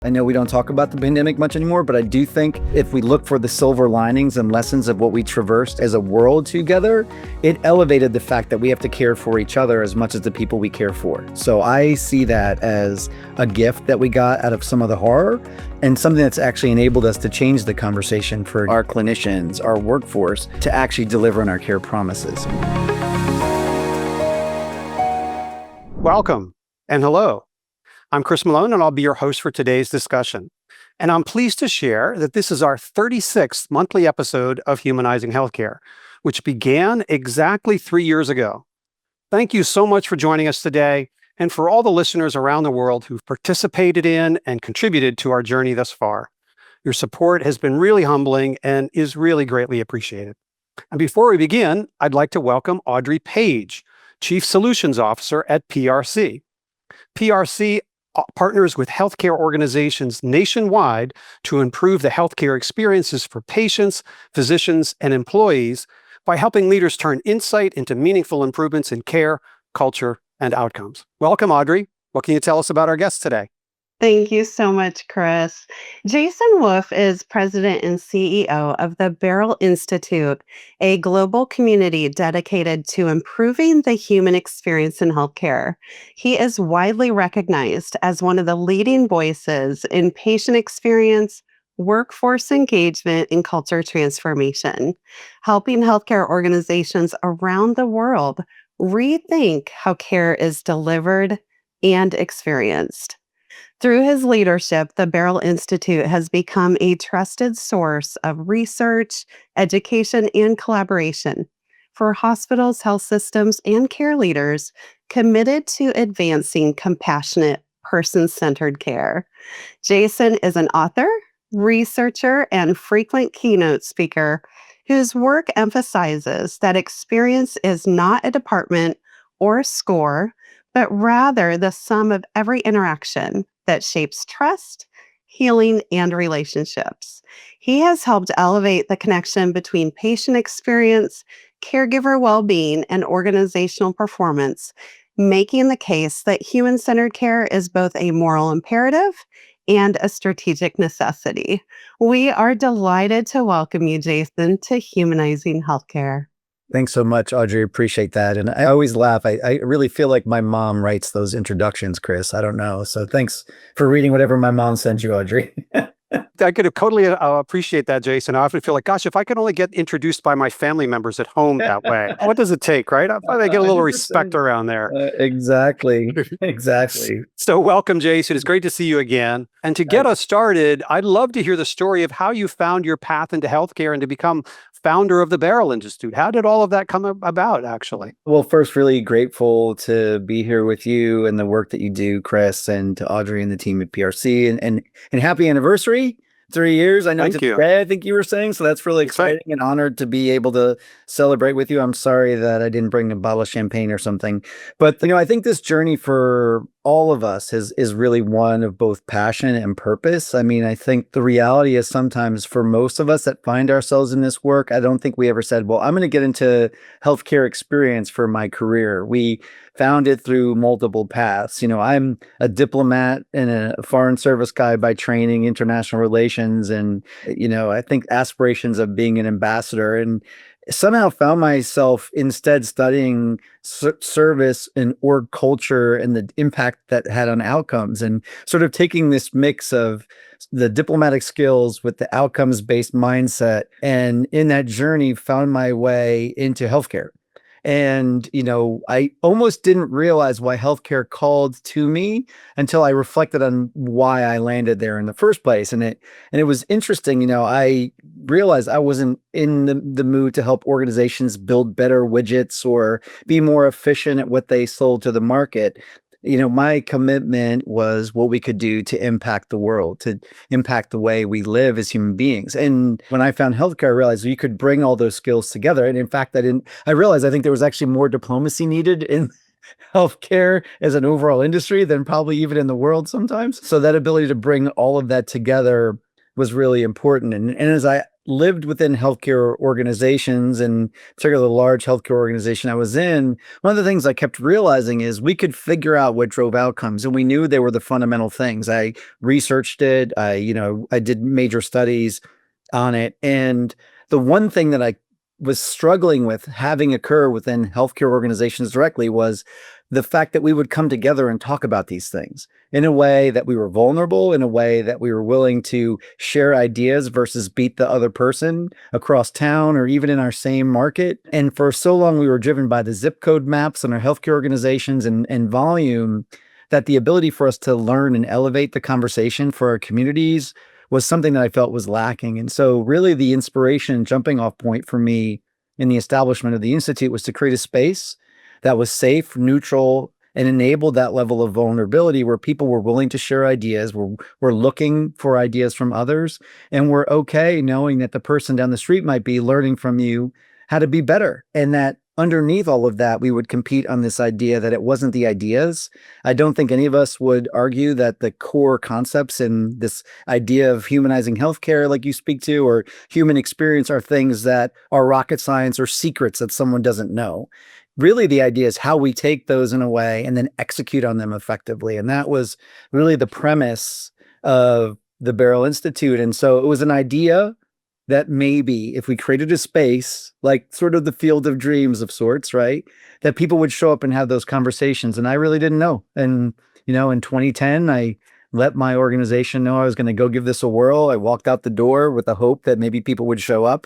I know we don't talk about the pandemic much anymore, but I do think if we look for the silver linings and lessons of what we traversed as a world together, it elevated the fact that we have to care for each other as much as the people we care for. So I see that as a gift that we got out of some of the horror and something that's actually enabled us to change the conversation for our clinicians, our workforce, to actually deliver on our care promises. Welcome and hello. I'm Chris Malone, and I'll be your host for today's discussion. And I'm pleased to share that this is our 36th monthly episode of Humanizing Healthcare, which began exactly 3 years ago. Thank you so much for joining us today, and for all the listeners around the world who've participated in and contributed to our journey thus far. Your support has been really humbling and is really greatly appreciated. And before we begin, I'd like to welcome Audrey Page, Chief Solutions Officer at PRC. PRC partners with healthcare organizations nationwide to improve the healthcare experiences for patients, physicians, and employees by helping leaders turn insight into meaningful improvements in care, culture, and outcomes. Welcome, Audrey. What can you tell us about our guest today? Thank you so much, Chris. Jason Wolf is president and CEO of the Beryl Institute, a global community dedicated to improving the human experience in healthcare. He is widely recognized as one of the leading voices in patient experience, workforce engagement, and culture transformation, helping healthcare organizations around the world rethink how care is delivered and experienced. Through his leadership, the Beryl Institute has become a trusted source of research, education, and collaboration for hospitals, health systems, and care leaders committed to advancing compassionate, person-centered care. Jason is an author, researcher, and frequent keynote speaker whose work emphasizes that experience is not a department or score, but rather the sum of every interaction that shapes trust, healing, and relationships. He has helped elevate the connection between patient experience, caregiver well-being, and organizational performance, making the case that human-centered care is both a moral imperative and a strategic necessity. We are delighted to welcome you, Jason, to Humanizing Healthcare. Thanks so much, Audrey. Appreciate that. And I always laugh. I really feel like my mom writes those introductions, Chris. I don't know. So thanks for reading whatever my mom sent you, Audrey. I could totally appreciate that, Jason. I often feel like, gosh, if I could only get introduced by my family members at home that way, what does it take, right? I thought I get a little respect around there. Exactly. Exactly. So welcome, Jason. It's great to see you again. And to get us started, I'd love to hear the story of how you found your path into healthcare and to become founder of the Beryl Institute. How did all of that come about, actually? Well, first, really grateful to be here with you and the work that you do, Chris, and to Audrey and the team at PRC. And happy anniversary, 3 years. I know Thank you. today, I think you were saying, so that's really exciting and honored to be able to celebrate with you. I'm sorry that I didn't bring a bottle of champagne or something. But, I think this journey for all of us is really one of both passion and purpose. I mean, I think the reality is sometimes for most of us that find ourselves in this work, I don't think we ever said, well, I'm going to get into healthcare experience for my career. We found it through multiple paths. I'm a diplomat and a foreign service guy by training, international relations, and, I think aspirations of being an ambassador, and somehow found myself instead studying service and org culture and the impact that had on outcomes, and sort of taking this mix of the diplomatic skills with the outcomes-based mindset. And in that journey, found my way into healthcare. And, I almost didn't realize why healthcare called to me until I reflected on why I landed there in the first place. And it was interesting. I realized I wasn't in the mood to help organizations build better widgets or be more efficient at what they sold to the market. My commitment was what we could do to impact the world, to impact the way we live as human beings. And when I found healthcare, I realized you could bring all those skills together. And in fact, I realized I think there was actually more diplomacy needed in healthcare as an overall industry than probably even in the world sometimes. So that ability to bring all of that together was really important. And as I lived within healthcare organizations, and particularly the large healthcare organization I was in, one of the things I kept realizing is we could figure out what drove outcomes, and we knew they were the fundamental things. I researched it. I did major studies on it. And the one thing that I was struggling with having occur within healthcare organizations directly was the fact that we would come together and talk about these things in a way that we were vulnerable, in a way that we were willing to share ideas versus beat the other person across town or even in our same market. And for so long, we were driven by the zip code maps in our healthcare organizations and volume, that the ability for us to learn and elevate the conversation for our communities was something that I felt was lacking. And so really the inspiration jumping off point for me in the establishment of the Institute was to create a space that was safe, neutral, and enabled that level of vulnerability where people were willing to share ideas, were looking for ideas from others, and were okay knowing that the person down the street might be learning from you how to be better. And that underneath all of that, we would compete on this idea that it wasn't the ideas. I don't think any of us would argue that the core concepts in this idea of humanizing healthcare, like you speak to, or human experience, are things that are rocket science or secrets that someone doesn't know. Really, the idea is how we take those in a way and then execute on them effectively. And that was really the premise of the Beryl Institute. And so it was an idea that maybe if we created a space, like sort of the field of dreams of sorts, right, that people would show up and have those conversations. And I really didn't know. And, in 2010, I let my organization know I was going to go give this a whirl. I walked out the door with the hope that maybe people would show up.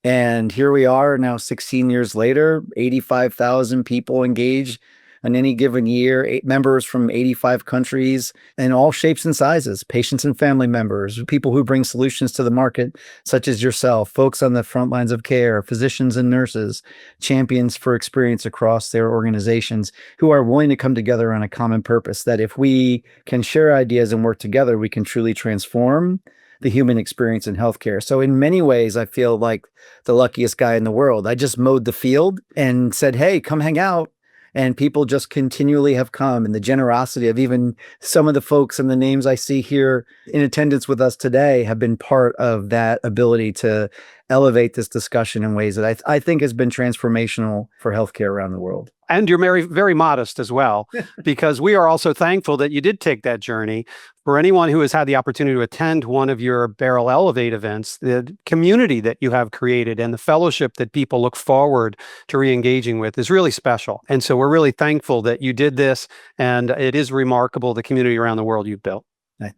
And here we are now 16 years later, 85,000 people engaged in any given year, members from 85 countries in all shapes and sizes, patients and family members, people who bring solutions to the market, such as yourself, folks on the front lines of care, physicians and nurses, champions for experience across their organizations who are willing to come together on a common purpose, that if we can share ideas and work together, we can truly transform the human experience in healthcare. So in many ways, I feel like the luckiest guy in the world. I just mowed the field and said, hey, come hang out. And people just continually have come, and the generosity of even some of the folks and the names I see here in attendance with us today have been part of that ability to elevate this discussion in ways that I think has been transformational for healthcare around the world. And you're very, very modest as well, because we are also thankful that you did take that journey. For anyone who has had the opportunity to attend one of your Beryl Elevate events, the community that you have created and the fellowship that people look forward to re-engaging with is really special. And so we're really thankful that you did this, and it is remarkable, the community around the world you've built.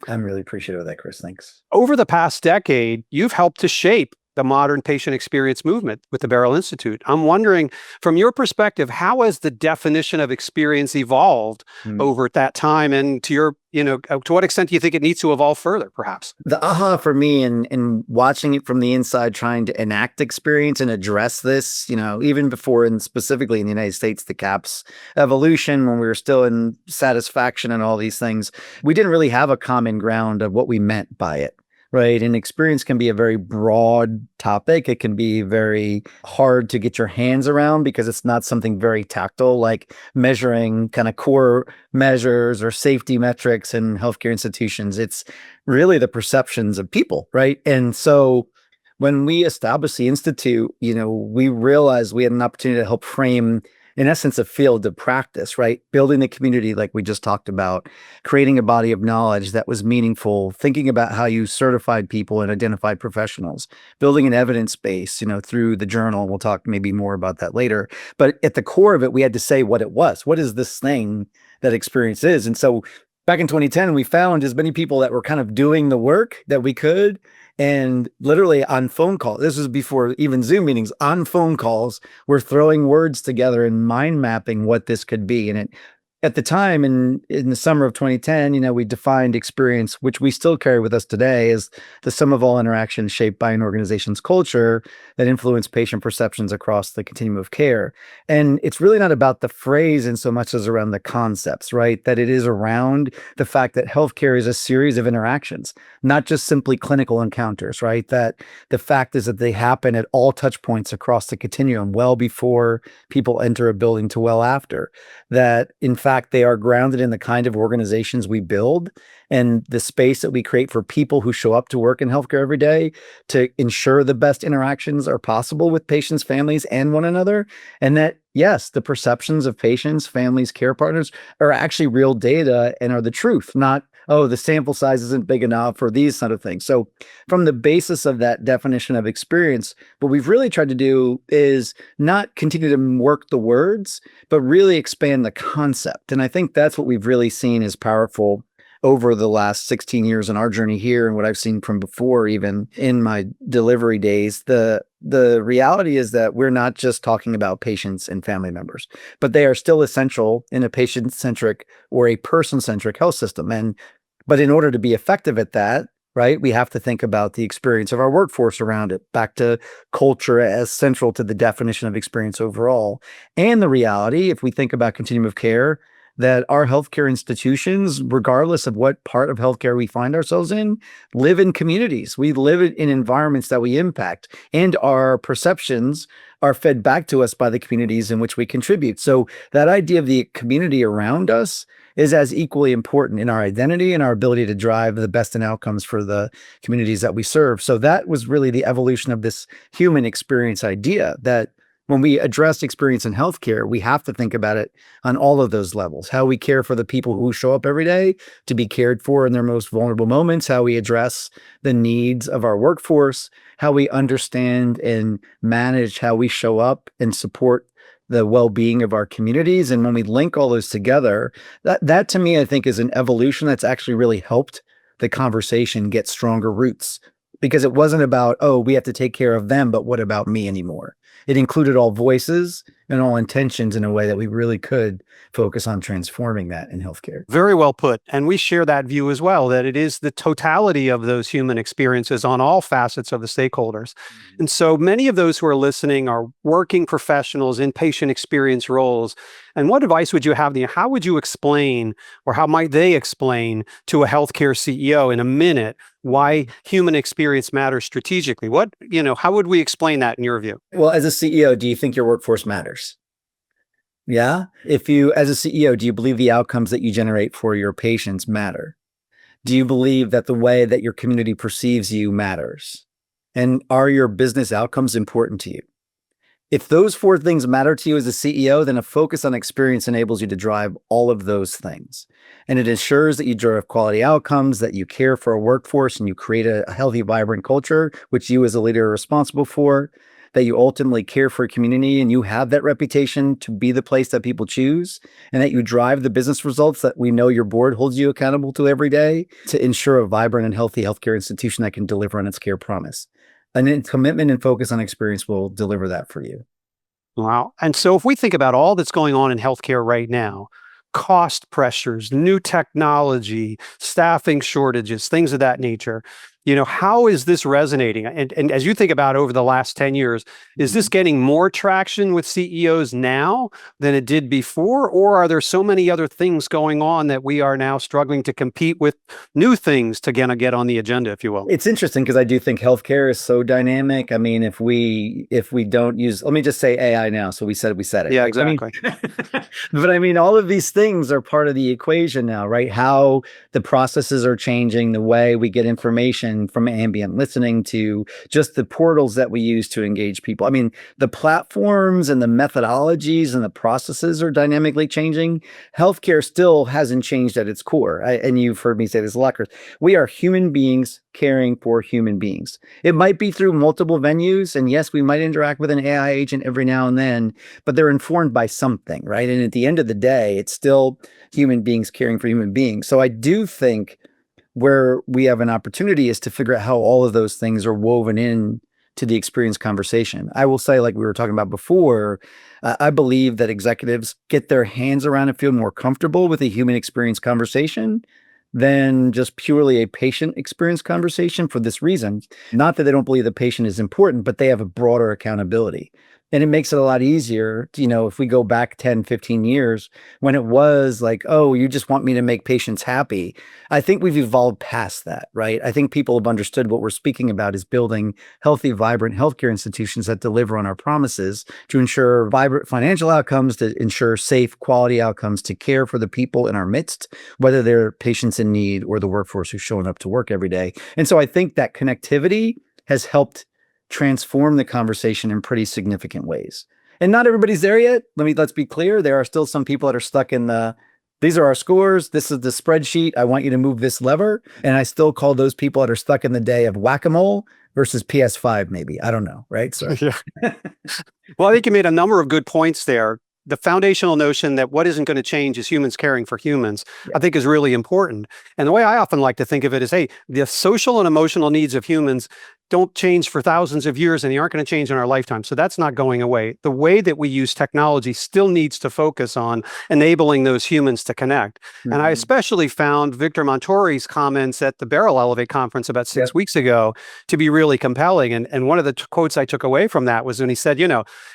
I'm really appreciative of that, Chris. Thanks. Over the past decade, you've helped to shape the modern patient experience movement with the Beryl Institute. I'm wondering, from your perspective, how has the definition of experience evolved over that time? And to your, to what extent do you think it needs to evolve further, perhaps? The aha for me in watching it from the inside, trying to enact experience and address this, even before, and specifically in the United States, the CAHPS evolution, when we were still in satisfaction and all these things, we didn't really have a common ground of what we meant by it. Right. And experience can be a very broad topic. It can be very hard to get your hands around because it's not something very tactile, like measuring kind of core measures or safety metrics in healthcare institutions. It's really the perceptions of people. Right. And so when we established the Institute, we realized we had an opportunity to help frame, in essence, a field of practice, right? Building the community like we just talked about, creating a body of knowledge that was meaningful, thinking about how you certified people and identified professionals, building an evidence base, through the journal. We'll talk maybe more about that later. But at the core of it, we had to say what it was. What is this thing that experience is? And so back in 2010, we found as many people that were kind of doing the work that we could. And literally on phone call, this was before even Zoom meetings, on phone calls, we're throwing words together and mind mapping what this could be. And at the time, in the summer of 2010, we defined experience, which we still carry with us today, as the sum of all interactions shaped by an organization's culture that influence patient perceptions across the continuum of care. And it's really not about the phrase in so much as around the concepts, right? That it is around the fact that healthcare is a series of interactions, not just simply clinical encounters, right? That the fact is that they happen at all touch points across the continuum, well before people enter a building to well after. That, in fact, fact, they are grounded in the kind of organizations we build and the space that we create for people who show up to work in healthcare every day to ensure the best interactions are possible with patients, families, and one another. And that, yes, the perceptions of patients, families, care partners are actually real data and are the truth, not, oh, the sample size isn't big enough or these sort of things. So from the basis of that definition of experience, what we've really tried to do is not continue to work the words, but really expand the concept. And I think that's what we've really seen as powerful over the last 16 years in our journey here and what I've seen from before, even in my delivery days. The reality is that we're not just talking about patients and family members, but they are still essential in a patient-centric or a person-centric health system. But in order to be effective at that, right, we have to think about the experience of our workforce around it, back to culture as central to the definition of experience overall. And the reality, if we think about continuum of care, that our healthcare institutions, regardless of what part of healthcare we find ourselves in, live in communities. We live in environments that we impact, and our perceptions are fed back to us by the communities in which we contribute. So that idea of the community around us is as equally important in our identity and our ability to drive the best in outcomes for the communities that we serve. So that was really the evolution of this human experience idea, that when we address experience in healthcare, we have to think about it on all of those levels. How we care for the people who show up every day to be cared for in their most vulnerable moments, how we address the needs of our workforce, how we understand and manage how we show up and support the well-being of our communities. And when we link all those together, that to me, I think, is an evolution that's actually really helped the conversation get stronger roots, because it wasn't about, oh, we have to take care of them, but what about me anymore? It included all voices and all intentions in a way that we really could focus on transforming that in healthcare. Very well put. And we share that view as well, that it is the totality of those human experiences on all facets of the stakeholders. And so many of those who are listening are working professionals in patient experience roles. And what advice would you have? How would you explain, or how might they explain to a healthcare CEO in a minute why human experience matters strategically? How would we explain that in your view? Well, as a CEO, do you think your workforce matters? Yeah. If you, as a CEO, do you believe the outcomes that you generate for your patients matter? Do you believe that the way that your community perceives you matters? And are your business outcomes important to you? If those four things matter to you as a CEO, then a focus on experience enables you to drive all of those things. And it ensures that you drive quality outcomes, that you care for a workforce, and you create a healthy, vibrant culture, which you as a leader are responsible for, that you ultimately care for a community and you have that reputation to be the place that people choose, and that you drive the business results that we know your board holds you accountable to every day to ensure a vibrant and healthy healthcare institution that can deliver on its care promise. And commitment and focus on experience will deliver that for you. Wow. And so if we think about all that's going on in healthcare right now, cost pressures, new technology, staffing shortages, things of that nature, how is this resonating? And as you think about over the last 10 years, is this getting more traction with CEOs now than it did before? Or are there so many other things going on that we are now struggling to compete with new things to get on the agenda, if you will? It's interesting because I do think healthcare is so dynamic. I mean, if we don't use, let me just say AI now. So we said it. Yeah, exactly. But I mean, all of these things are part of the equation now, right? How the processes are changing, the way we get information from ambient listening to just the portals that we use to engage people. I mean, the platforms and the methodologies and the processes are dynamically changing. Healthcare still hasn't changed at its core. And you've heard me say this a lot, Chris. We are human beings caring for human beings. It might be through multiple venues. And yes, we might interact with an AI agent every now and then, but they're informed by something, right? And at the end of the day, it's still human beings caring for human beings. So I do think where we have an opportunity is to figure out how all of those things are woven in to the experience conversation. I will say, like we were talking about before, I believe that executives get their hands around and feel more comfortable with a human experience conversation than just purely a patient experience conversation for this reason. Not that they don't believe the patient is important, but they have a broader accountability. And it makes it a lot easier, if we go back 10, 15 years when it was like, oh, you just want me to make patients happy. I think we've evolved past that, right? I think people have understood what we're speaking about is building healthy, vibrant healthcare institutions that deliver on our promises to ensure vibrant financial outcomes, to ensure safe, quality outcomes, to care for the people in our midst, whether they're patients in need or the workforce who's showing up to work every day. And so I think that connectivity has helped transform the conversation in pretty significant ways. And not everybody's there yet. Let's be clear. There are still some people that are stuck in these are our scores. This is the spreadsheet. I want you to move this lever. And I still call those people that are stuck in the day of Whac-A-Mole versus PS5, maybe. I don't know. Right. So, Yeah. Well, I think you made a number of good points there. The foundational notion that what isn't going to change is humans caring for humans, I think is really important. And the way I often like to think of it is, hey, the social and emotional needs of humans don't change for thousands of years, and they aren't going to change in our lifetime. So that's not going away. The way that we use technology still needs to focus on enabling those humans to connect. And I especially found Victor Montori's comments at the Beryl Elevate conference about 6 weeks ago to be really compelling. And one of the quotes I took away from that was when he said,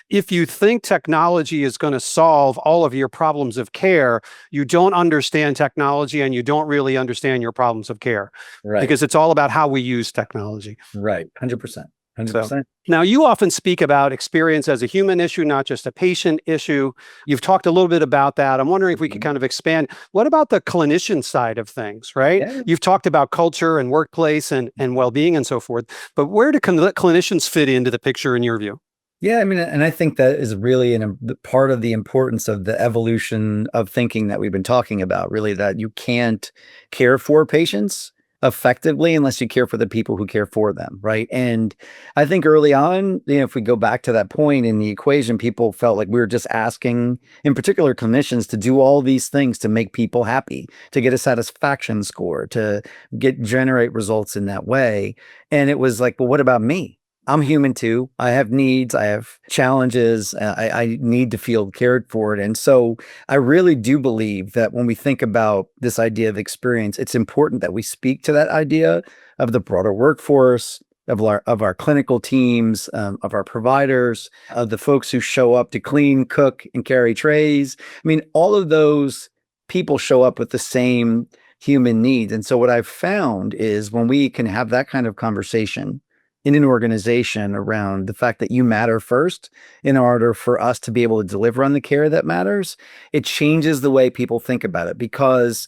if you think technology is going to solve all of your problems of care, you don't understand technology and you don't really understand your problems of care. Right. Because it's all about how we use technology. Right. 100%. 100%. So, now, you often speak about experience as a human issue, not just a patient issue. You've talked a little bit about that. I'm wondering if we could kind of expand. What about the clinician side of things, right? Yeah. You've talked about culture and workplace and well-being and so forth, but where do clinicians fit into the picture in your view? Yeah, I mean, and I think that is really part of the importance of the evolution of thinking that we've been talking about, really, that you can't care for patients effectively unless you care for the people who care for them, right? And I think early on, if we go back to that point in the equation, people felt like we were just asking, in particular clinicians, to do all these things to make people happy, to get a satisfaction score, to generate results in that way. And it was like, well, what about me? I'm human too. I have needs. I have challenges. I need to feel cared for. And so I really do believe that when we think about this idea of experience, it's important that we speak to that idea of the broader workforce, of our clinical teams, of our providers, of the folks who show up to clean, cook, and carry trays. I mean, all of those people show up with the same human needs. And so what I've found is when we can have that kind of conversation in an organization around the fact that you matter first in order for us to be able to deliver on the care that matters, it changes the way people think about it. Because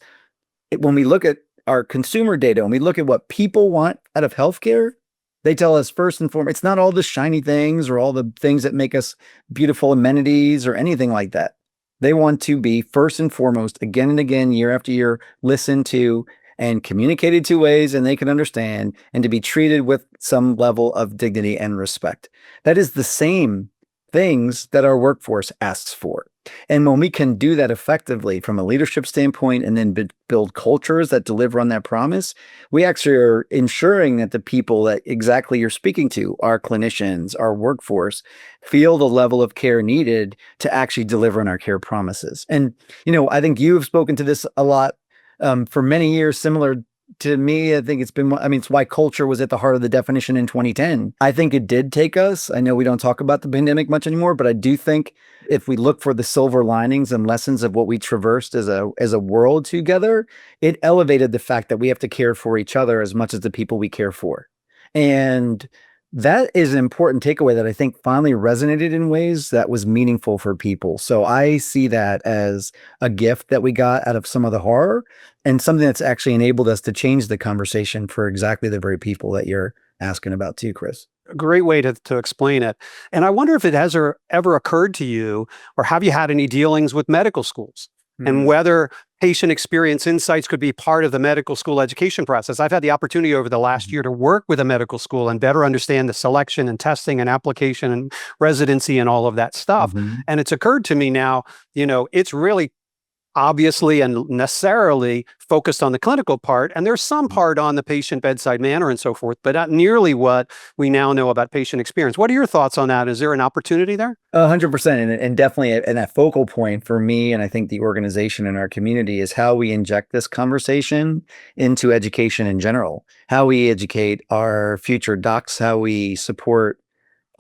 when we look at our consumer data, when we look at what people want out of healthcare, they tell us first and foremost, it's not all the shiny things or all the things that make us beautiful amenities or anything like that. They want to be first and foremost, again and again, year after year, listened to and communicated to ways and they can understand, and to be treated with some level of dignity and respect. That is the same things that our workforce asks for. And when we can do that effectively from a leadership standpoint and then build cultures that deliver on that promise, we actually are ensuring that the people that exactly you're speaking to, our clinicians, our workforce, feel the level of care needed to actually deliver on our care promises. And, I think you've spoken to this a lot for many years, similar to me. I think it's why culture was at the heart of the definition in 2010. I think it did take us. I know we don't talk about the pandemic much anymore, but I do think if we look for the silver linings and lessons of what we traversed as a world together, it elevated the fact that we have to care for each other as much as the people we care for. And that is an important takeaway that I think finally resonated in ways that was meaningful for people. So I see that as a gift that we got out of some of the horror and something that's actually enabled us to change the conversation for exactly the very people that you're asking about too, Chris. A great way to explain it. And I wonder if it has ever occurred to you, or have you had any dealings with medical schools? And whether patient experience insights could be part of the medical school education process. I've had the opportunity over the last year to work with a medical school and better understand the selection and testing and application and residency and all of that stuff. And it's occurred to me now, it's really obviously and necessarily focused on the clinical part, and there's some part on the patient bedside manner and so forth, but not nearly what we now know about patient experience. What are your thoughts on that? Is there an opportunity there? 100%. And definitely a focal point for me, and I think the organization in our community, is how we inject this conversation into education in general, how we educate our future docs, how we support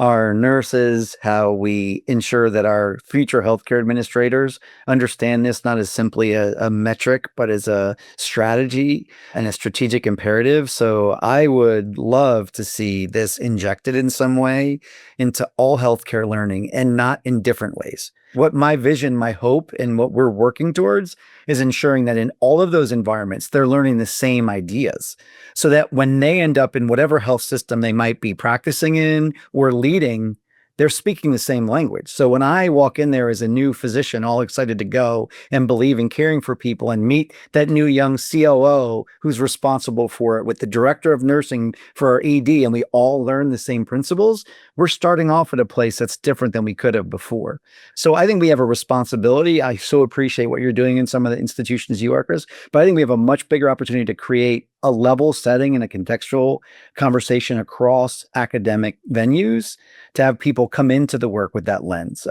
our nurses, how we ensure that our future healthcare administrators understand this not as simply a metric, but as a strategy and a strategic imperative. So I would love to see this injected in some way into all healthcare learning and not in different ways. What my vision, my hope, and what we're working towards is ensuring that in all of those environments, they're learning the same ideas so that when they end up in whatever health system they might be practicing in or leading, they're speaking the same language. So when I walk in there as a new physician, all excited to go and believe in caring for people and meet that new young COO who's responsible for it with the director of nursing for our ED, and we all learn the same principles, we're starting off at a place that's different than we could have before. So I think we have a responsibility. I so appreciate what you're doing in some of the institutions you are, Chris, but I think we have a much bigger opportunity to create a level setting and a contextual conversation across academic venues to have people come into the work with that lens.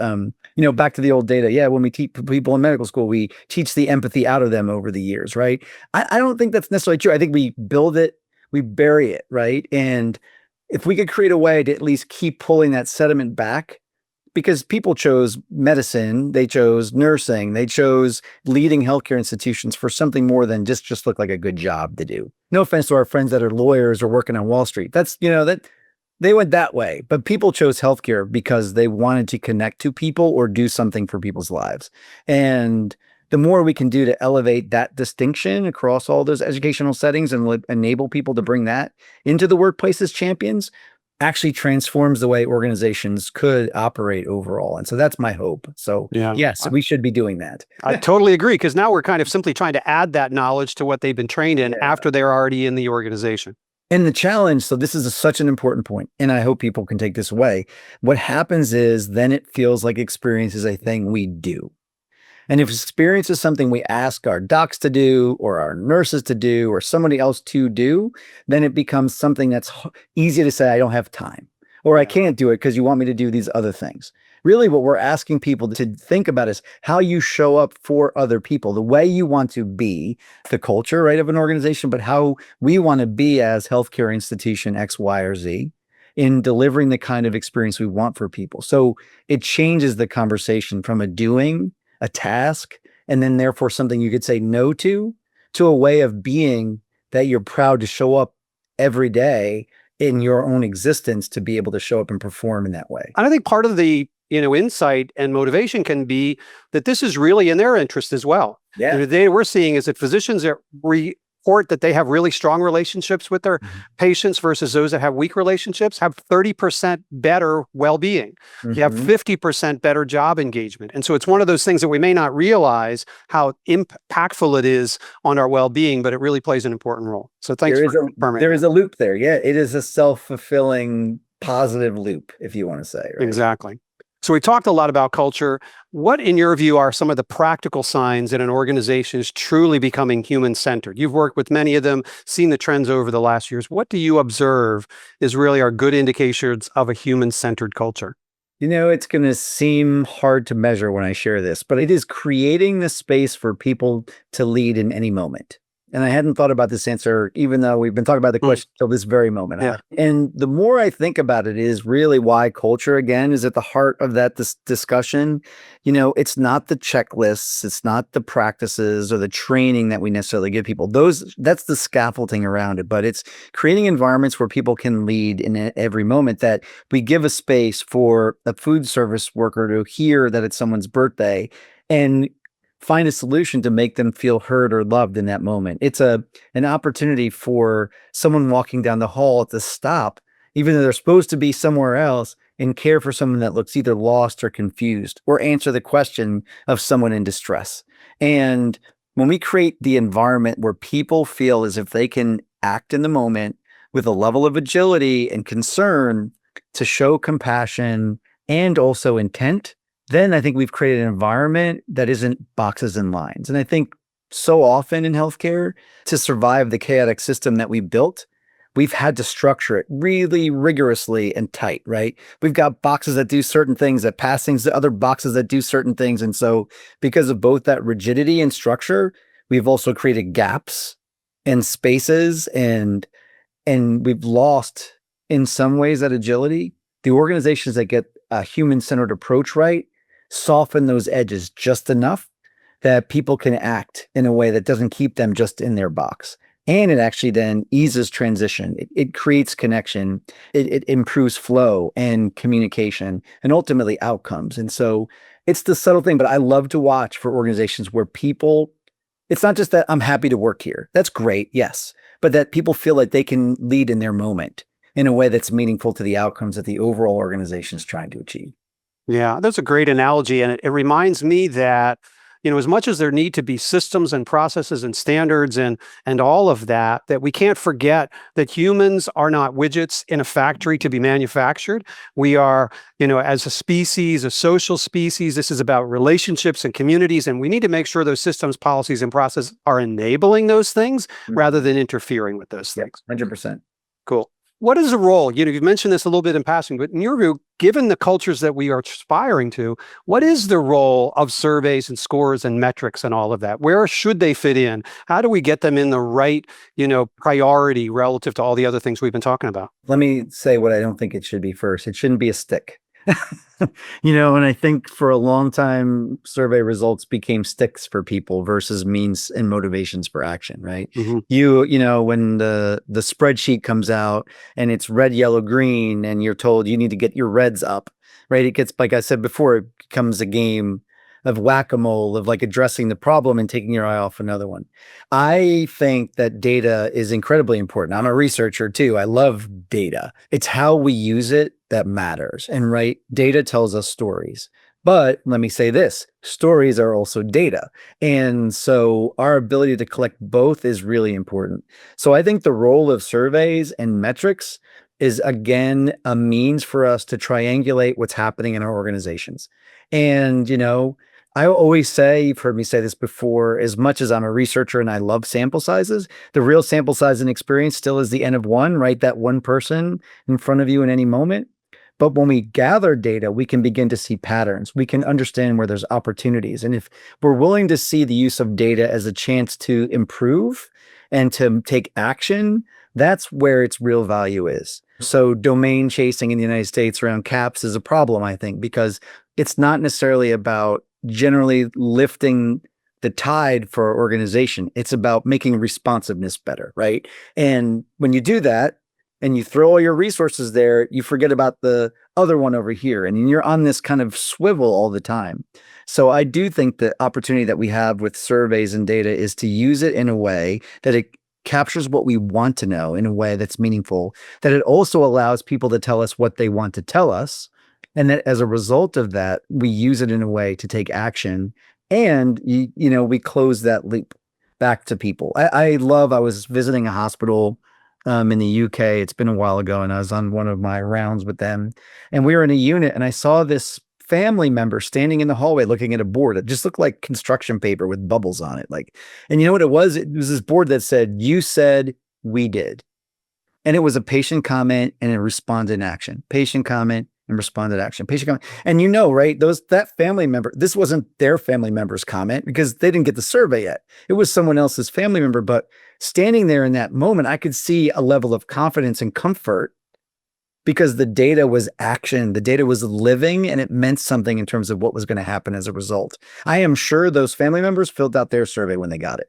Back to the old data. Yeah, when we teach people in medical school, we teach the empathy out of them over the years, right? I don't think that's necessarily true. I think we build it, we bury it, right? And if we could create a way to at least keep pulling that sediment back, because people chose medicine, they chose nursing, they chose leading healthcare institutions for something more than just look like a good job to do. No offense to our friends that are lawyers or working on Wall Street. That's, that they went that way, but people chose healthcare because they wanted to connect to people or do something for people's lives. And the more we can do to elevate that distinction across all those educational settings and enable people to bring that into the workplace as champions, actually transforms the way organizations could operate overall. And so that's my hope. So yes, we should be doing that. I totally agree, because now we're kind of simply trying to add that knowledge to what they've been trained in after they're already in the organization. And the challenge, so this is such an important point, and I hope people can take this away. What happens is then it feels like experience is a thing we do. And if experience is something we ask our docs to do or our nurses to do or somebody else to do, then it becomes something that's easy to say, I don't have time, or I can't do it because you want me to do these other things. Really, what we're asking people to think about is how you show up for other people, the way you want to be, the culture, right, of an organization, but how we want to be as healthcare institution X, Y, or Z in delivering the kind of experience we want for people. So it changes the conversation from a doing, a task, and then therefore something you could say no to a way of being that you're proud to show up every day in your own existence to be able to show up and perform in that way. And I think part of the insight and motivation can be that this is really in their interest as well. Yeah. The data we're seeing is that physicians report that they have really strong relationships with their patients versus those that have weak relationships have 30% better well-being. You have 50% better job engagement. And so it's one of those things that we may not realize how impactful it is on our well-being, but it really plays an important role. So thanks for confirming. There is a loop there. Yeah, it is a self-fulfilling positive loop, if you want to say. Right? Exactly. So we talked a lot about culture. What, in your view, are some of the practical signs that an organization is truly becoming human-centered? You've worked with many of them, seen the trends over the last years. What do you observe is really are good indications of a human-centered culture? It's going to seem hard to measure when I share this, but it is creating the space for people to lead in any moment. And I hadn't thought about this answer, even though we've been talking about the question till this very moment. Yeah. And the more I think about it is really why culture, again, is at the heart of that discussion. It's not the checklists, it's not the practices or the training that we necessarily give people. That's the scaffolding around it, but it's creating environments where people can lead in every moment, that we give a space for a food service worker to hear that it's someone's birthday and find a solution to make them feel heard or loved in that moment. It's an opportunity for someone walking down the hall to stop, even though they're supposed to be somewhere else, and care for someone that looks either lost or confused, or answer the question of someone in distress. And when we create the environment where people feel as if they can act in the moment with a level of agility and concern to show compassion and also intent, then I think we've created an environment that isn't boxes and lines. And I think so often in healthcare, to survive the chaotic system that we built, we've had to structure it really rigorously and tight, right? We've got boxes that do certain things, that pass things to other boxes that do certain things. And so because of both that rigidity and structure, we've also created gaps and spaces, and we've lost in some ways that agility. the organizations that get a human-centered approach right soften those edges just enough that people can act in a way that doesn't keep them just in their box. And it actually then eases transition. It creates connection. It improves flow and communication and ultimately outcomes. And so it's the subtle thing, but I love to watch for organizations where people, it's not just that I'm happy to work here. That's great, yes, but that people feel like they can lead in their moment in a way that's meaningful to the outcomes that the overall organization is trying to achieve. Yeah, that's a great analogy. And it reminds me that, as much as there need to be systems and processes and standards and all of that, that we can't forget that humans are not widgets in a factory to be manufactured. We are, as a species, a social species, this is about relationships and communities. And we need to make sure those systems, policies, and processes are enabling those things rather than interfering with those things. 100%. Cool. What is the role? You've mentioned this a little bit in passing, but in your view, given the cultures that we are aspiring to, what is the role of surveys and scores and metrics and all of that? Where should they fit in? How do we get them in the right, priority relative to all the other things we've been talking about? Let me say what I don't think it should be first. It shouldn't be a stick. And I think for a long time, survey results became sticks for people versus means and motivations for action, right? Mm-hmm. When the spreadsheet comes out and it's red, yellow, green, and you're told you need to get your reds up, right? It gets, like I said before, it becomes a game of Whac-A-Mole, of like addressing the problem and taking your eye off another one. I think that data is incredibly important. I'm a researcher too. I love data. It's how we use it that matters. And right, data tells us stories. But let me say this, stories are also data. And so our ability to collect both is really important. So I think the role of surveys and metrics is, again, a means for us to triangulate what's happening in our organizations. And, I always say, you've heard me say this before, as much as I'm a researcher and I love sample sizes, the real sample size and experience still is the N of one, right? That one person in front of you in any moment. But when we gather data, we can begin to see patterns. We can understand where there's opportunities. And if we're willing to see the use of data as a chance to improve and to take action, that's where its real value is. So domain chasing in the United States around CAHPS is a problem, I think, because it's not necessarily about generally lifting the tide for our organization. It's about making responsiveness better, right? And when you do that and you throw all your resources there, you forget about the other one over here, and you're on this kind of swivel all the time. So I do think the opportunity that we have with surveys and data is to use it in a way that it captures what we want to know in a way that's meaningful, that it also allows people to tell us what they want to tell us. And that as a result of that, we use it in a way to take action, and we close that loop back to people. I was visiting a hospital in the UK. It's been a while ago, and I was on one of my rounds with them, and we were in a unit, and I saw this family member standing in the hallway looking at a board. It just looked like construction paper with bubbles on it. And you know what it was? It was this board that said, "You said, we did." And it was a patient comment and a responded in action. Patient comment and responded action. Patient comment. And right, that family member, this wasn't their family member's comment because they didn't get the survey yet. It was someone else's family member. But standing there in that moment, I could see a level of confidence and comfort because the data was action, the data was living, and it meant something in terms of what was going to happen as a result. I am sure those family members filled out their survey when they got it.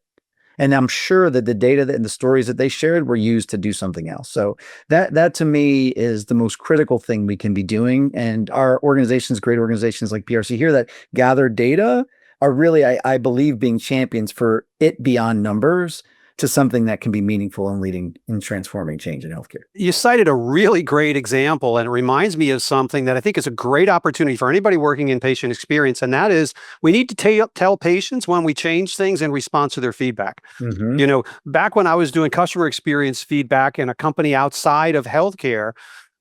And I'm sure that the data and the stories that they shared were used to do something else. So that to me is the most critical thing we can be doing. And our organizations, great organizations like PRC here that gather data are really, I believe, being champions for it beyond numbers to something that can be meaningful and leading in transforming change in healthcare. You cited a really great example, and it reminds me of something that I think is a great opportunity for anybody working in patient experience, and that is we need to tell patients when we change things in response to their feedback. Mm-hmm. Back when I was doing customer experience feedback in a company outside of healthcare,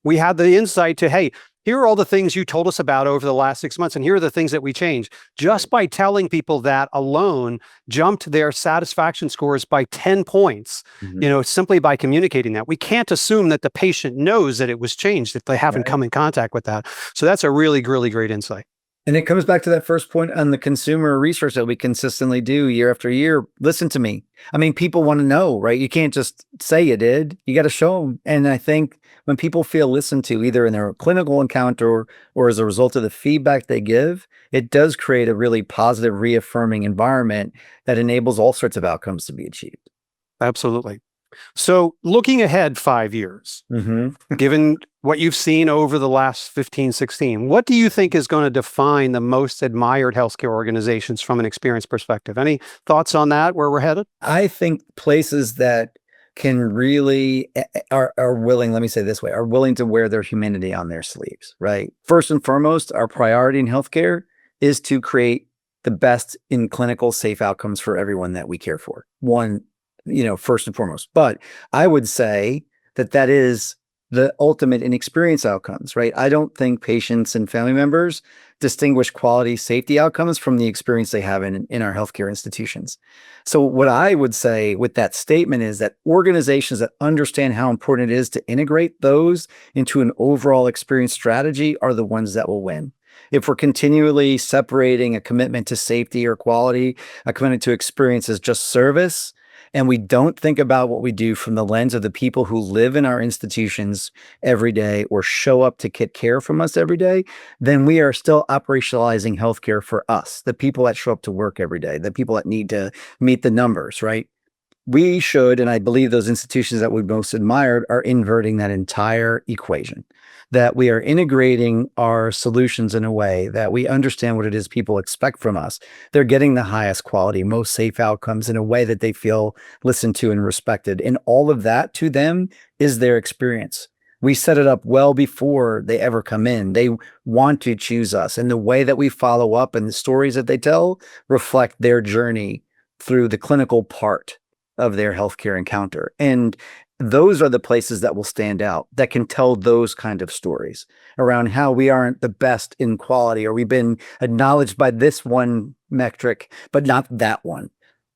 we had the insight to, hey, here are all the things you told us about over the last 6 months, and here are the things that we changed. Just by telling people that alone jumped their satisfaction scores by 10 points, simply by communicating that. We can't assume that the patient knows that it was changed if they haven't come in contact with that. So that's a really, really great insight. And it comes back to that first point on the consumer research that we consistently do year after year. Listen to me. I mean, people want to know, right? You can't just say you did. You got to show them. And I think when people feel listened to, either in their clinical encounter or as a result of the feedback they give, it does create a really positive, reaffirming environment that enables all sorts of outcomes to be achieved. Absolutely. So looking ahead 5 years, Mm-hmm. given what you've seen over the last 15, 16, what do you think is going to define the most admired healthcare organizations from an experience perspective? Any thoughts on that, where we're headed? I think places that can really are willing, let me say it this way, are willing to wear their humanity on their sleeves, right? First and foremost, our priority in healthcare is to create the best in clinical safe outcomes for everyone that we care for. One, first and foremost. But I would say that that is the ultimate in experience outcomes, right? I don't think patients and family members distinguish quality safety outcomes from the experience they have in our healthcare institutions. So what I would say with that statement is that organizations that understand how important it is to integrate those into an overall experience strategy are the ones that will win. If we're continually separating a commitment to safety or quality, a commitment to experience as just service, and we don't think about what we do from the lens of the people who live in our institutions every day or show up to get care from us every day, then we are still operationalizing healthcare for us, the people that show up to work every day, the people that need to meet the numbers, right? We should, and I believe those institutions that we most admired are inverting that entire equation, that we are integrating our solutions in a way that we understand what it is people expect from us. They're getting the highest quality, most safe outcomes in a way that they feel listened to and respected. And all of that to them is their experience. We set it up well before they ever come in. They want to choose us. And the way that we follow up and the stories that they tell reflect their journey through the clinical part of their healthcare encounter. And those are the places that will stand out, that can tell those kind of stories around how we aren't the best in quality, or we've been acknowledged by this one metric, but not that one.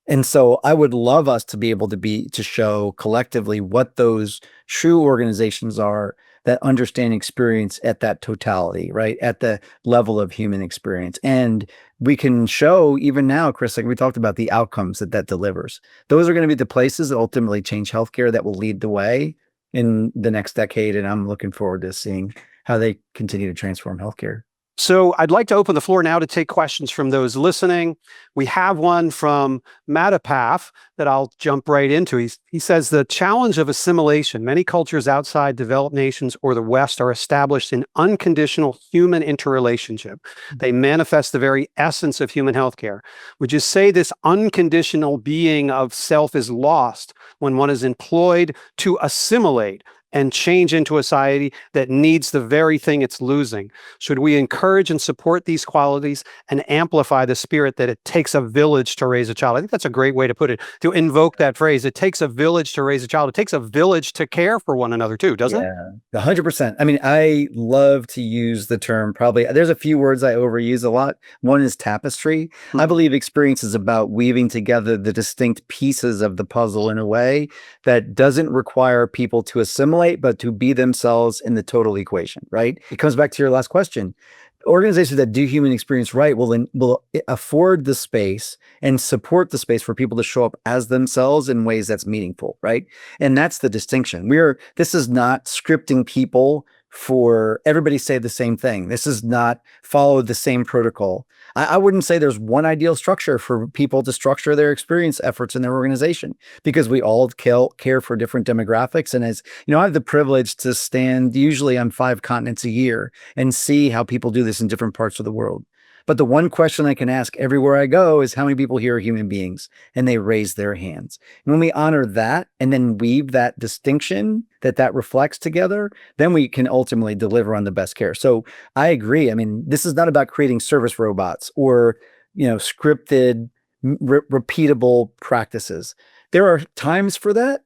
And so I would love us to be able to show collectively what those true organizations are that understand experience at that totality, right? At the level of human experience. And we can show even now, Chris, like we talked about, the outcomes that delivers. Those are going to be the places that ultimately change healthcare, that will lead the way in the next decade. And I'm looking forward to seeing how they continue to transform healthcare. So I'd like to open the floor now to take questions from those listening. We have one from Matapaf that I'll jump right into. He says, the challenge of assimilation. Many cultures outside developed nations or the West are established in unconditional human interrelationship. They manifest the very essence of human healthcare. Would you say this unconditional being of self is lost when one is employed to assimilate and change into a society that needs the very thing it's losing? Should we encourage and support these qualities and amplify the spirit that it takes a village to raise a child? I think that's a great way to put it, to invoke that phrase. It takes a village to raise a child. It takes a village to care for one another too, doesn't it? Yeah, 100%. I mean, I love to use the term, probably, there's a few words I overuse a lot. One is tapestry. I believe experience is about weaving together the distinct pieces of the puzzle in a way that doesn't require people to assimilate, but to be themselves in the total equation, right? It comes back to your last question. Organizations that do human experience right will afford the space and support the space for people to show up as themselves in ways that's meaningful, right? And that's the distinction. This is not scripting people for everybody say the same thing. This is not follow the same protocol. I wouldn't say there's one ideal structure for people to structure their experience efforts in their organization, because we all care for different demographics. And as you know, I have the privilege to stand usually on 5 continents a year and see how people do this in different parts of the world. But the one question I can ask everywhere I go is, how many people here are human beings? And they raise their hands. And when we honor that and then weave that distinction that reflects together, then we can ultimately deliver on the best care. So I agree. I mean, this is not about creating service robots or, scripted, repeatable practices. There are times for that,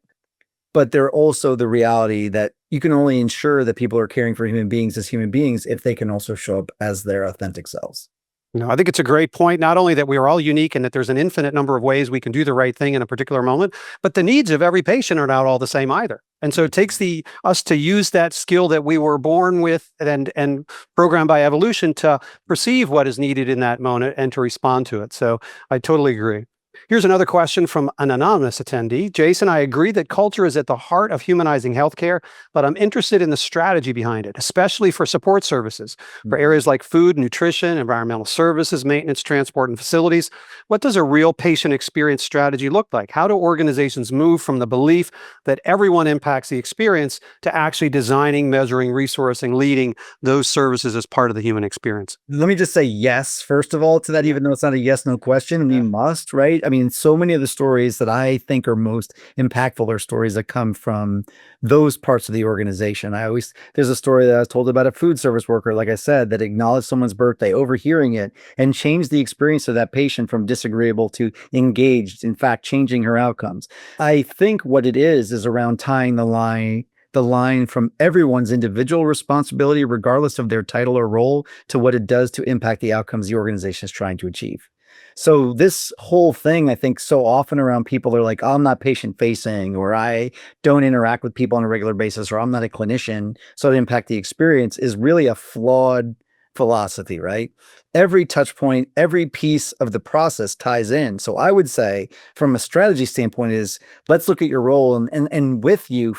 but there are also the reality that you can only ensure that people are caring for human beings as human beings if they can also show up as their authentic selves. No, I think it's a great point. Not only that we are all unique and that there's an infinite number of ways we can do the right thing in a particular moment, but the needs of every patient are not all the same either. And so it takes us to use that skill that we were born with and programmed by evolution to perceive what is needed in that moment and to respond to it. So I totally agree. Here's another question from an anonymous attendee. Jason, I agree that culture is at the heart of humanizing healthcare, but I'm interested in the strategy behind it, especially for support services, for areas like food, nutrition, environmental services, maintenance, transport, and facilities. What does a real patient experience strategy look like? How do organizations move from the belief that everyone impacts the experience to actually designing, measuring, resourcing, leading those services as part of the human experience? Let me just say yes, first of all, to that, even though it's not a yes, no question. We must, right? I mean, so many of the stories that I think are most impactful are stories that come from those parts of the organization. There's a story that I was told about a food service worker, like I said, that acknowledged someone's birthday, overhearing it, and changed the experience of that patient from disagreeable to engaged, in fact, changing her outcomes. I think what it is around tying the line from everyone's individual responsibility, regardless of their title or role, to what it does to impact the outcomes the organization is trying to achieve. So this whole thing, I think so often around people are like, oh, I'm not patient facing, or I don't interact with people on a regular basis, or I'm not a clinician, so to impact the experience is really a flawed philosophy, right? Every touch point, every piece of the process ties in. So I would say from a strategy standpoint is let's look at your role and with you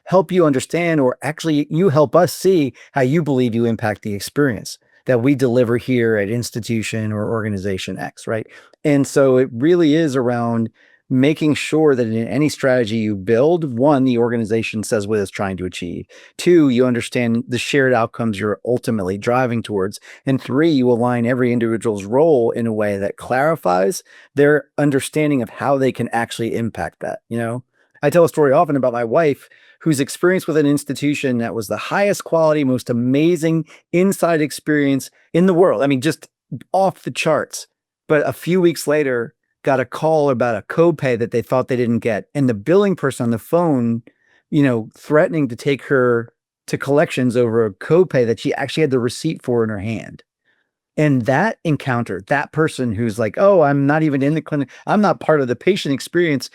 help you understand, or actually you help us see how you believe you impact the experience that we deliver here at institution or organization X, right? And so it really is around making sure that in any strategy you build, one, the organization says what it's trying to achieve. Two, you understand the shared outcomes you're ultimately driving towards. And three, you align every individual's role in a way that clarifies their understanding of how they can actually impact that. I tell a story often about my wife whose experience with an institution that was the highest quality, most amazing inside experience in the world. I mean, just off the charts. But a few weeks later, got a call about a copay that they thought they didn't get. And the billing person on the phone, threatening to take her to collections over a copay that she actually had the receipt for in her hand. And that encounter, that person who's like, oh, I'm not even in the clinic, I'm not part of the patient experience,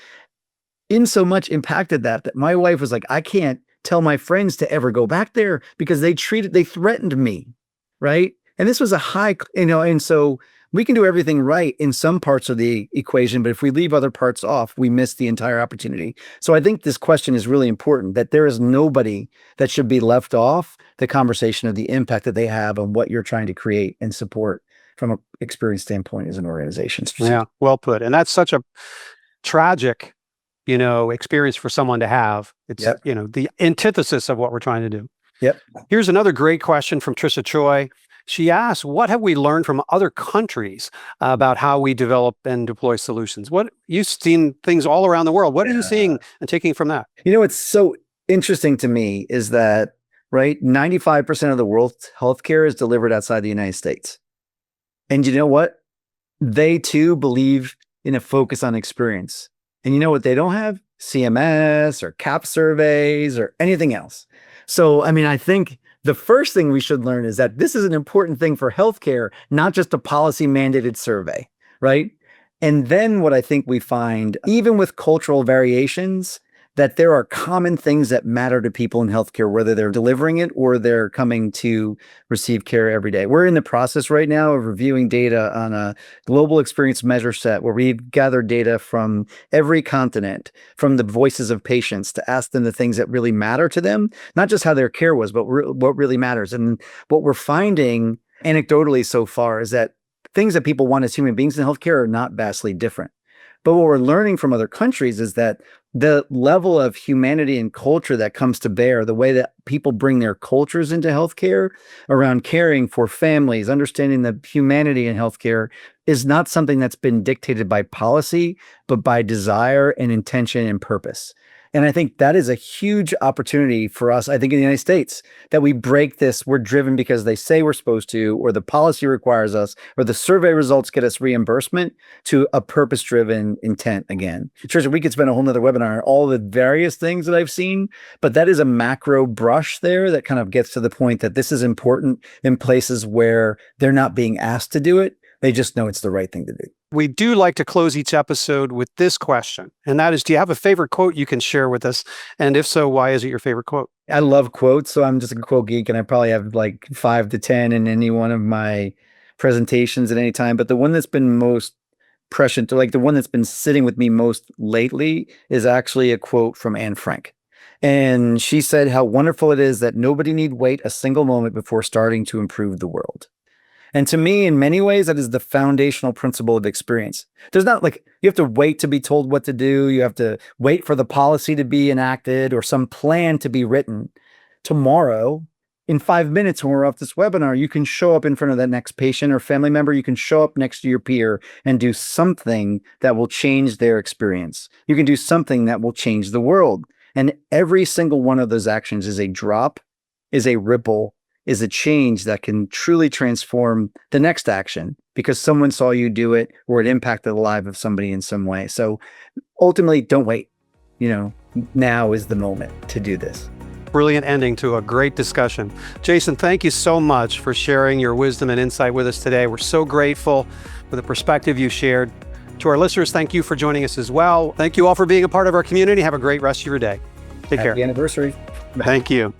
in so much impacted that my wife was like, I can't tell my friends to ever go back there because they threatened me, right? And this was a high, and so we can do everything right in some parts of the equation, but if we leave other parts off, we miss the entire opportunity. So I think this question is really important, that there is nobody that should be left off the conversation of the impact that they have on what you're trying to create and support from an experience standpoint as an organization. Yeah, well put. And that's such a tragic experience for someone to have. It's, the antithesis of what we're trying to do. Yep. Here's another great question from Trisha Choi. She asks, what have we learned from other countries about how we develop and deploy solutions? What you've seen things all around the world. What are you seeing and taking from that? What's so interesting to me is that, right, 95% of the world's healthcare is delivered outside the United States. And you know what? They too believe in a focus on experience. And you know what they don't have? CMS or CAHPS surveys or anything else. So, I mean, I think the first thing we should learn is that this is an important thing for healthcare, not just a policy mandated survey, right? And then what I think we find, even with cultural variations, that there are common things that matter to people in healthcare, whether they're delivering it or they're coming to receive care every day. We're in the process right now of reviewing data on a global experience measure set where we've gathered data from every continent, from the voices of patients, to ask them the things that really matter to them, not just how their care was, but what really matters. And what we're finding anecdotally so far is that things that people want as human beings in healthcare are not vastly different. But what we're learning from other countries is that the level of humanity and culture that comes to bear, the way that people bring their cultures into healthcare around caring for families, understanding the humanity in healthcare, is not something that's been dictated by policy, but by desire and intention and purpose. And I think that is a huge opportunity for us, I think, in the United States, that we break this. We're driven because they say we're supposed to, or the policy requires us, or the survey results get us reimbursement, to a purpose-driven intent again. Trisha, we could spend a whole nother webinar on all the various things that I've seen, but that is a macro brush there that kind of gets to the point that this is important in places where they're not being asked to do it, They just know it's the right thing to do. We do like to close each episode with this question, and that is, do you have a favorite quote you can share with us? And if so, why is it your favorite quote? I love quotes, so I'm just a quote geek, and I probably have like 5 to 10 in any one of my presentations at any time. But the one that's been most prescient, like the one that's been sitting with me most lately, is actually a quote from Anne Frank. And she said how wonderful it is that nobody need wait a single moment before starting to improve the world. And to me, in many ways, that is the foundational principle of experience. There's not like you have to wait to be told what to do. You have to wait for the policy to be enacted or some plan to be written. Tomorrow, in 5 minutes, when we're off this webinar, you can show up in front of that next patient or family member. You can show up next to your peer and do something that will change their experience. You can do something that will change the world. And every single one of those actions is a drop, is a ripple, is a change that can truly transform the next action because someone saw you do it or it impacted the life of somebody in some way. So ultimately, don't wait. Now is the moment to do this. Brilliant ending to a great discussion. Jason, thank you so much for sharing your wisdom and insight with us today. We're so grateful for the perspective you shared. To our listeners, thank you for joining us as well. Thank you all for being a part of our community. Have a great rest of your day. Take care. Happy anniversary. Thank you.